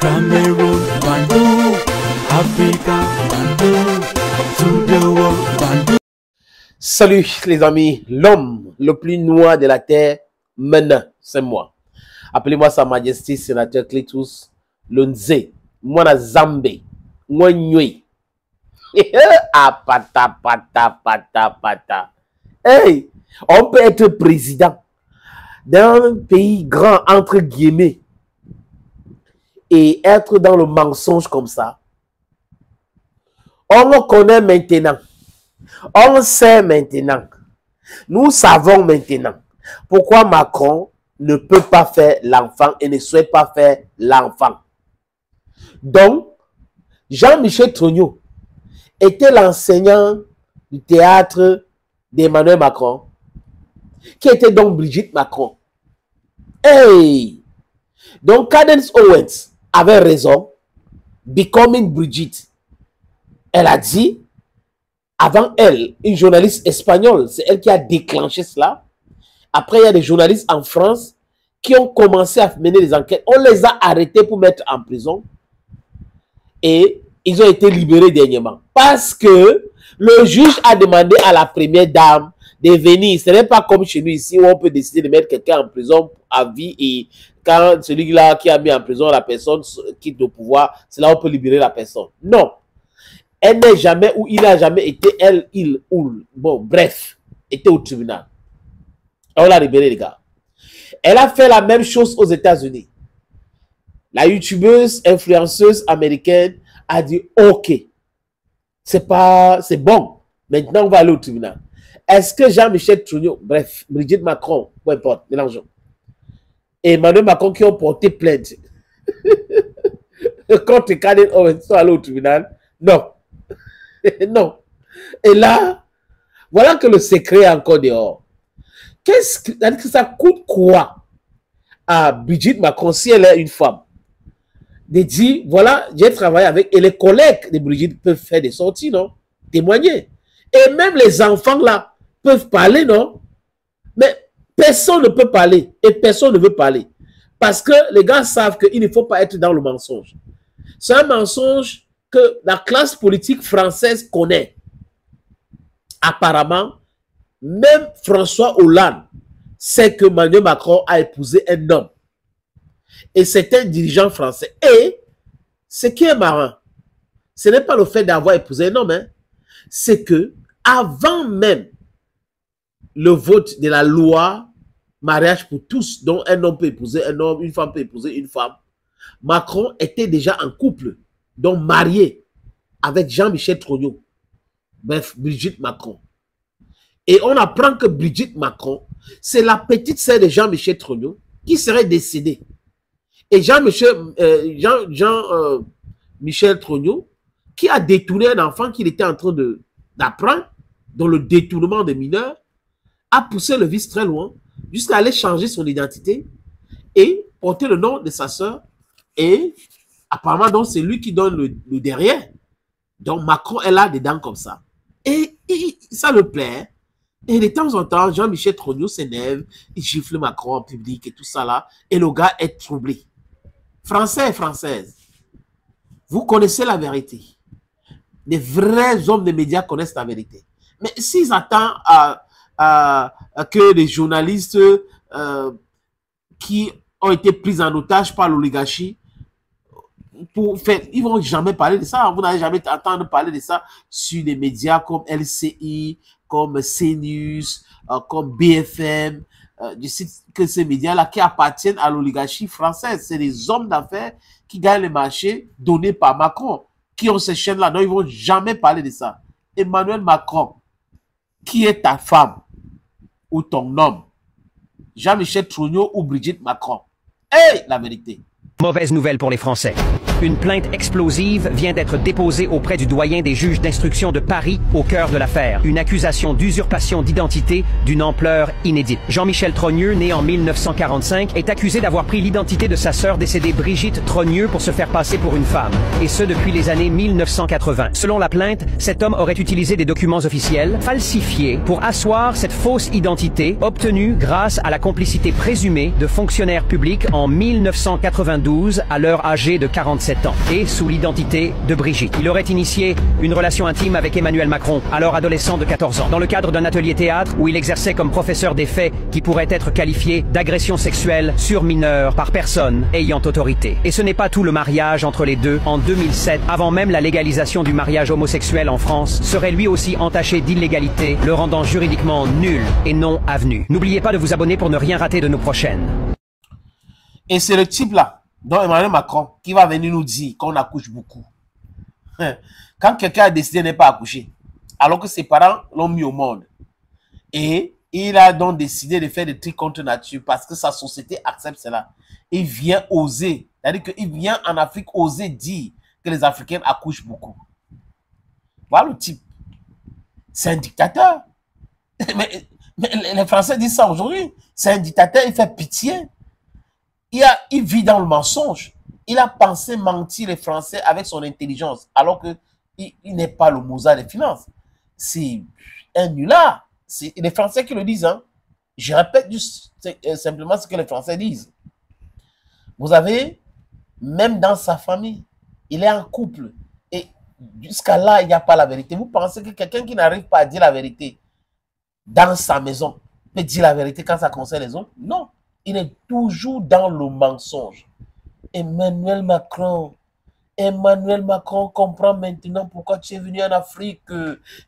Cameroon, Bandou, Africa, Bandou, to the world, Bandou. Salut les amis, l'homme le plus noir de la terre, maintenant, c'est moi. Appelez-moi Sa Majesté Sénateur Cletus Lonze, moi na Zambé, moi Nyui. Ah, pata, pata, pata, pata. Hey, on peut être président d'un pays grand, entre guillemets, et être dans le mensonge comme ça. On le connaît maintenant. On sait maintenant. Nous savons maintenant pourquoi Macron ne peut pas faire l'enfant et ne souhaite pas faire l'enfant. Donc, Jean-Michel Trogneux était l'enseignant du théâtre d'Emmanuel Macron, qui était donc Brigitte Macron. Hey! Donc, Cadence Owens avait raison. Becoming Brigitte. Elle a dit, avant elle, une journaliste espagnole, c'est elle qui a déclenché cela. Après, il y a des journalistes en France qui ont commencé à mener des enquêtes. On les a arrêtés pour mettre en prison. Et ils ont été libérés dernièrement. Parce que le juge a demandé à la première dame de venir. Ce n'est pas comme chez nous ici où on peut décider de mettre quelqu'un en prison à vie et quand celui-là qui a mis en prison la personne quitte le pouvoir, c'est là où on peut libérer la personne. Non. Elle n'est jamais ou il n'a jamais été, elle, il, ou, bon, bref, était au tribunal. On l'a libéré, les gars. Elle a fait la même chose aux États-Unis. La youtubeuse, influenceuse américaine a dit, OK, c'est bon. Maintenant, on va aller au tribunal. Est-ce que Jean-Michel Trogneux, bref, Brigitte Macron, peu importe, mélangeons, et Emmanuel Macron qui ont porté plainte contre Cadence Owens sont allés au tribunal? Non. Non. Et là, voilà que le secret est encore dehors. Qu'est-ce que ça coûte quoi à Brigitte Macron si elle est une femme? De dire, voilà, j'ai travaillé avec, et les collègues de Brigitte peuvent faire des sorties, non? Témoigner. Et même les enfants là peuvent parler, non? Mais personne ne peut parler et personne ne veut parler. Parce que les gars savent qu'il ne faut pas être dans le mensonge. C'est un mensonge que la classe politique française connaît. Apparemment, même François Hollande sait que Emmanuel Macron a épousé un homme. Et c'est un dirigeant français. Et ce qui est marrant, ce n'est pas le fait d'avoir épousé un homme, hein, c'est que avant même le vote de la loi mariage pour tous, dont un homme peut épouser un homme, une femme peut épouser une femme, Macron était déjà en couple, donc marié avec Jean-Michel Trogneux, bref, Brigitte Macron. Et on apprend que Brigitte Macron, c'est la petite sœur de Jean-Michel Trogneux qui serait décédée. Et Jean-Michel Trogneux, qui a détourné un enfant qu'il était en train d'apprendre, dans le détournement de mineurs, a poussé le vice très loin, jusqu'à aller changer son identité et porter le nom de sa sœur. Et apparemment, donc, c'est lui qui donne le derrière. Donc, Macron est là dedans comme ça. Et ça le plaît. Et de temps en temps, Jean-Michel Trogneux s'énerve, il gifle Macron en public et tout ça là. Et le gars est troublé. Français et Françaises, vous connaissez la vérité. Les vrais hommes des médias connaissent la vérité. Mais s'ils attendent que les journalistes qui ont été pris en otage par l'oligarchie, ils ne vont jamais parler de ça. Vous n'allez jamais entendre parler de ça sur des médias comme LCI, comme CNews, comme BFM. Je sais que ces médias-là qui appartiennent à l'oligarchie française, c'est des hommes d'affaires qui gagnent les marchés donnés par Macron, qui ont ces chaînes-là. Donc, ils ne vont jamais parler de ça. Emmanuel Macron, qui est ta femme ou ton homme? Jean-Michel Trogneux ou Brigitte Macron? Hey, la vérité. Mauvaise nouvelle pour les Français. Une plainte explosive vient d'être déposée auprès du doyen des juges d'instruction de Paris au cœur de l'affaire. Une accusation d'usurpation d'identité d'une ampleur inédite. Jean-Michel Trogneux, né en 1945, est accusé d'avoir pris l'identité de sa sœur décédée Brigitte Trogneux pour se faire passer pour une femme. Et ce depuis les années 1980. Selon la plainte, cet homme aurait utilisé des documents officiels falsifiés pour asseoir cette fausse identité obtenue grâce à la complicité présumée de fonctionnaires publics en 1992 à l'heure âgée de 47 ans et sous l'identité de Brigitte. Il aurait initié une relation intime avec Emmanuel Macron, alors adolescent de 14 ans, dans le cadre d'un atelier théâtre où il exerçait comme professeur des faits qui pourraient être qualifiés d'agression sexuelle sur mineurs par personne ayant autorité. Et ce n'est pas tout, le mariage entre les deux en 2007, avant même la légalisation du mariage homosexuel en France, serait lui aussi entaché d'illégalité, le rendant juridiquement nul et non avenu. N'oubliez pas de vous abonner pour ne rien rater de nos prochaines. Et c'est le type-là, dont Emmanuel Macron, qui va venir nous dire qu'on accouche beaucoup. Quand quelqu'un a décidé de ne pas accoucher, alors que ses parents l'ont mis au monde, et il a donc décidé de faire des trucs contre nature parce que sa société accepte cela, il vient oser, c'est-à-dire qu'il vient en Afrique oser dire que les Africains accouchent beaucoup. Voilà le type. C'est un dictateur. Mais les Français disent ça aujourd'hui. C'est un dictateur, il fait pitié. Il vit dans le mensonge. Il a pensé mentir les Français avec son intelligence, alors qu'il n'est pas le Mozart des finances. C'est un nulard. C'est les Français qui le disent. Hein. Je répète juste, simplement ce que les Français disent. Vous avez, même dans sa famille, il est en couple. Et jusqu'à là, il n'y a pas la vérité. Vous pensez que quelqu'un qui n'arrive pas à dire la vérité dans sa maison peut dire la vérité quand ça concerne les autres? Non. Il est toujours dans le mensonge. Emmanuel Macron comprend maintenant pourquoi tu es venu en Afrique.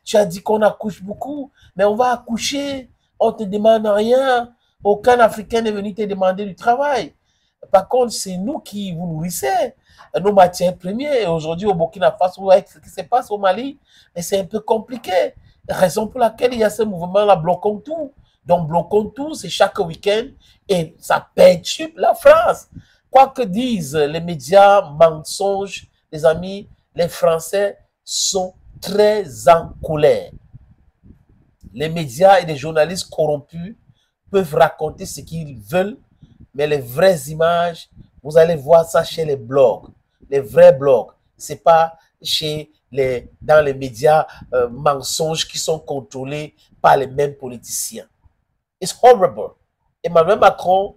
Tu as dit qu'on accouche beaucoup, mais on va accoucher. On ne te demande rien. Aucun Africain n'est venu te demander du travail. Par contre, c'est nous qui vous nourrissez. Nos matières premières. Aujourd'hui, au Burkina Faso, avec ce qui se passe au Mali, mais c'est un peu compliqué. Raison pour laquelle il y a ce mouvement-là, bloquons tout. Donc, bloquons tout, c'est chaque week-end et ça perturbe la France. Quoi que disent les médias mensonges, les amis, les Français sont très en colère. Les médias et les journalistes corrompus peuvent raconter ce qu'ils veulent, mais les vraies images, vous allez voir ça chez les blogs. Les vrais blogs, ce n'est pas dans les médias mensonges qui sont contrôlés par les mêmes politiciens. It's horrible. Emmanuel Macron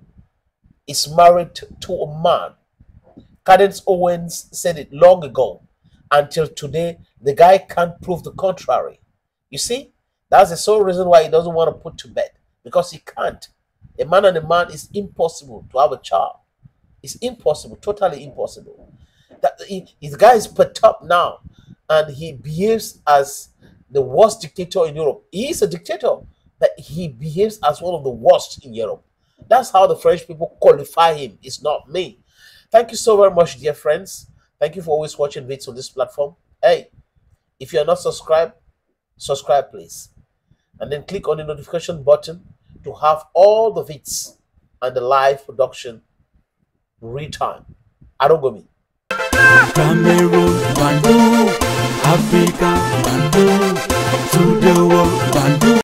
is married to a man. Cadence Owens said it long ago. Until today, the guy can't prove the contrary. You see, that's the sole reason why he doesn't want to put to bed. Because he can't. A man and a man is impossible to have a child. It's impossible, totally impossible. His guy is put up now, and he behaves as the worst dictator in Europe. He is a dictator, but he behaves as one of the worst in Europe. That's how the French people qualify him. It's not me. Thank you so very much, dear friends. Thank you for always watching videos on this platform. Hey, if you are not subscribed, subscribe please. And then click on the notification button to have all the vids and the live production real time. Arongomi. Cameroon, Bantu, Africa, Bantu.